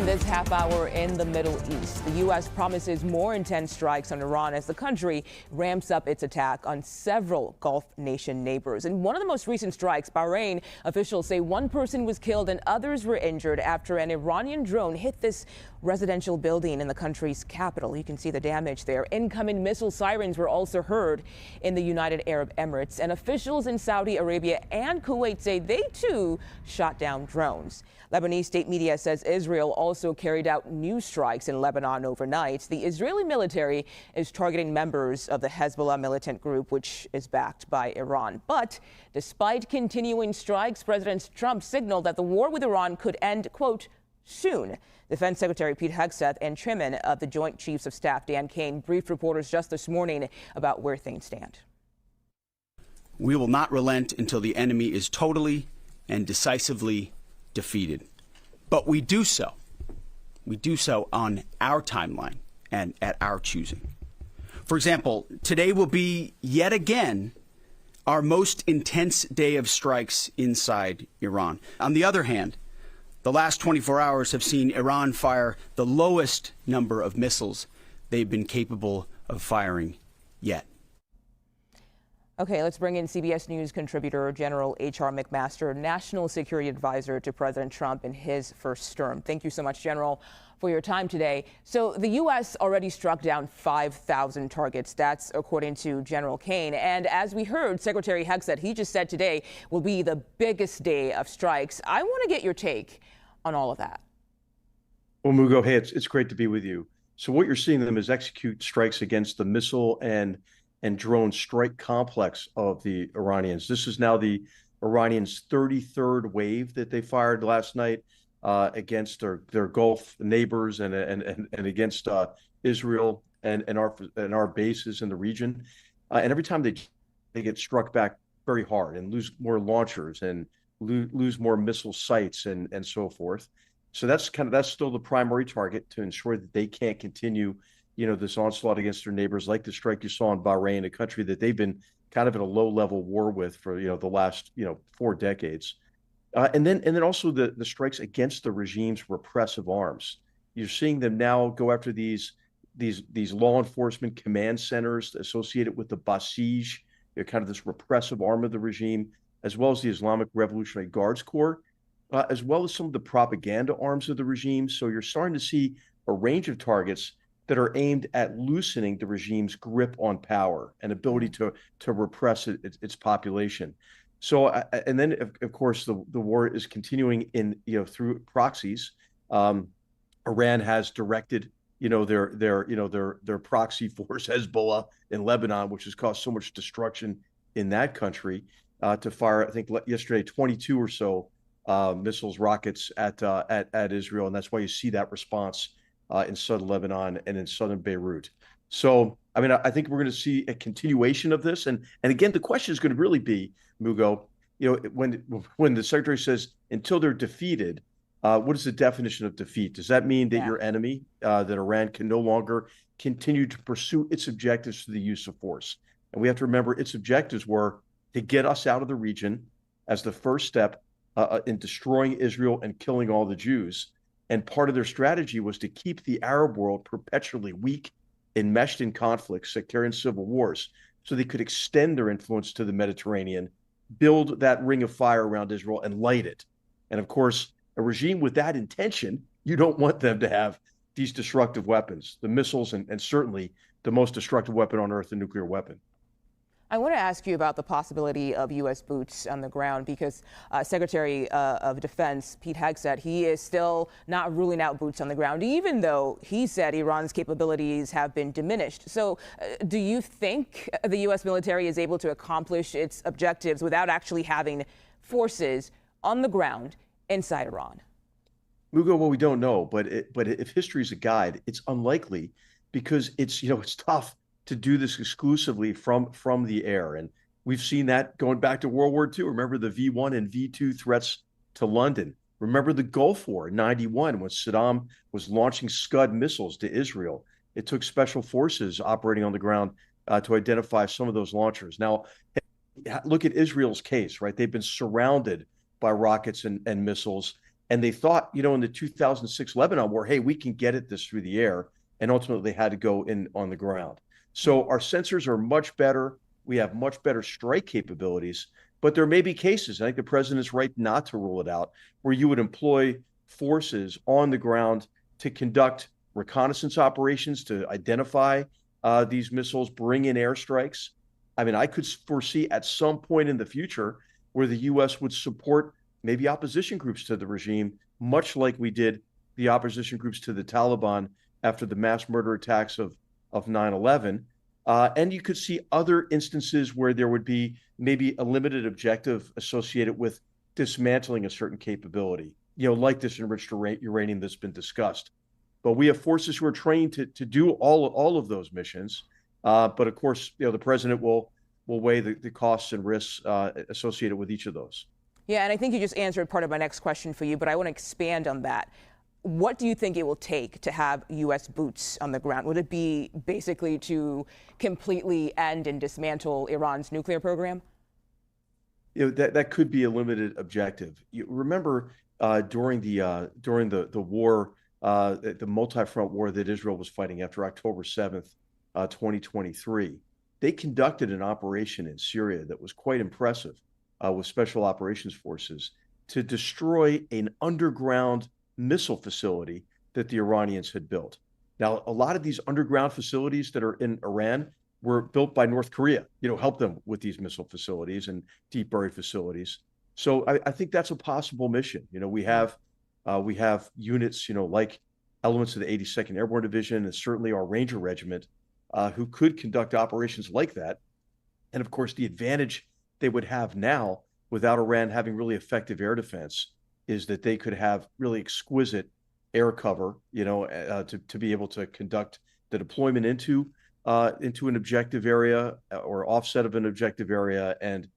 this half hour in the Middle East. The U.S. promises more intense strikes on Iran as the country ramps up its attack on several Gulf nation neighbors. In one of the most recent strikes, Bahrain officials say one person was killed and others were injured after an Iranian drone hit this residential building in the country's capital. You can see the damage there. Incoming missile sirens were also heard in the United Arab Emirates, and officials in Saudi Arabia and Kuwait say they too shot down drones. Lebanese state media says Israel also carried out new strikes in Lebanon overnight. The Israeli military is targeting members of the Hezbollah militant group, which is backed by Iran. But despite continuing strikes, President Trump signaled that the war with Iran could end, quote, soon. Defense Secretary Pete Hegseth and Chairman of the Joint Chiefs of Staff Dan Kane briefed reporters just this morning about where things stand. We will not relent until the enemy is totally and decisively defeated. But we do so on our timeline and at our choosing. For example, today will be yet again our most intense day of strikes inside Iran. On the other hand, the last 24 hours have seen Iran fire the lowest number of missiles they've been capable of firing yet. Okay, let's bring in CBS News contributor General H.R. McMaster, National Security Advisor to President Trump in his first term. Thank you so much, General, for your time today. So the U.S. already struck down 5,000 targets. That's according to General Kane. And as we heard, Secretary Hegseth, he just said today will be the biggest day of strikes. I want to get your take on all of that. Well, Mugo, hey, it's great to be with you. So what you're seeing them is execute strikes against the missile and drone strike complex of the Iranians. This is now the Iranians' 33rd wave that they fired last night against their Gulf neighbors and against Israel and our bases in the region. And every time they get struck back very hard and lose more launchers and lose more missile sites and so forth. So that's still the primary target, to ensure that they can't continue this onslaught against their neighbors, like the strike you saw in Bahrain, a country that they've been kind of in a low-level war with for the last 4 decades, and then also the strikes against the regime's repressive arms. You're seeing them now go after these law enforcement command centers associated with the Basij, kind of this repressive arm of the regime, as well as the Islamic Revolutionary Guards Corps, as well as some of the propaganda arms of the regime. So you're starting to see a range of targets that are aimed at loosening the regime's grip on power and ability to repress its population. So, and then of course the war is continuing through proxies. Iran has directed their proxy force Hezbollah in Lebanon, which has caused so much destruction in that country, to fire, I think yesterday, 22 or so missiles, rockets at Israel, and that's why you see that response in southern Lebanon and in southern Beirut. So, I mean, I think we're going to see a continuation of this. And again, the question is going to really be, Mugo, when the secretary says until they're defeated, what is the definition of defeat? Does that mean that your enemy, that Iran, can no longer continue to pursue its objectives through the use of force? And we have to remember its objectives were to get us out of the region as the first step in destroying Israel and killing all the Jews. And part of their strategy was to keep the Arab world perpetually weak, enmeshed in conflicts, sectarian civil wars, so they could extend their influence to the Mediterranean, build that ring of fire around Israel, and light it. And of course, a regime with that intention, you don't want them to have these destructive weapons, the missiles, and certainly the most destructive weapon on earth, the nuclear weapon. I want to ask you about the possibility of U.S. boots on the ground, because Secretary of Defense Pete Hegseth, he is still not ruling out boots on the ground, even though he said Iran's capabilities have been diminished. So do you think the U.S. military is able to accomplish its objectives without actually having forces on the ground inside Iran? Mugo, well, we don't know, but if history is a guide, it's unlikely, because it's tough to do this exclusively from the air. And we've seen that going back to World War II. Remember the V-1 and V-2 threats to London. Remember the Gulf War in '91, when Saddam was launching Scud missiles to Israel. It took special forces operating on the ground to identify some of those launchers. Now, look at Israel's case, right? They've been surrounded by rockets and missiles. And they thought, in the 2006 Lebanon war, hey, we can get at this through the air. And ultimately, they had to go in on the ground. So our sensors are much better. We have much better strike capabilities. But there may be cases, I think the president's right not to rule it out, where you would employ forces on the ground to conduct reconnaissance operations, to identify these missiles, bring in airstrikes. I mean, I could foresee at some point in the future where the U.S. would support maybe opposition groups to the regime, much like we did the opposition groups to the Taliban after the mass murder attacks of 9/11. And you could see other instances where there would be maybe a limited objective associated with dismantling a certain capability, like this enriched uranium that's been discussed. But we have forces who are trained to do all of those missions. But of course, the president will weigh the costs and risks associated with each of those. Yeah, and I think you just answered part of my next question for you, but I want to expand on that. What do you think it will take to have U.S. boots on the ground? Would it be basically to completely end and dismantle Iran's nuclear program? That could be a limited objective. You remember during the war, the multi-front war that Israel was fighting after October 7th, 2023, they conducted an operation in Syria that was quite impressive with special operations forces to destroy an underground missile facility that the Iranians had built. Now, a lot of these underground facilities that are in Iran were built by North Korea, help them with these missile facilities and deep buried facilities. So I think that's a possible mission. We have units, like elements of the 82nd Airborne Division and certainly our Ranger Regiment who could conduct operations like that. And of course, the advantage they would have now without Iran having really effective air defense is that they could have really exquisite air cover, to be able to conduct the deployment into an objective area or offset of an objective area and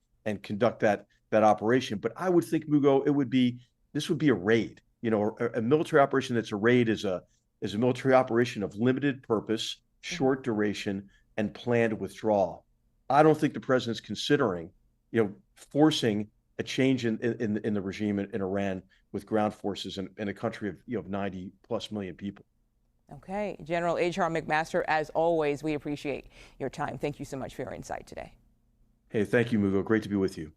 conduct that operation. But I would think, Mugo, this would be a raid. A military operation that's a raid is a military operation of limited purpose, short duration, and planned withdrawal. I don't think the president's considering, forcing a change in the regime in Iran with ground forces in a country of 90+ million people. Okay, General H.R. McMaster, as always, we appreciate your time. Thank you so much for your insight today. Hey, thank you, Mugo. Great to be with you.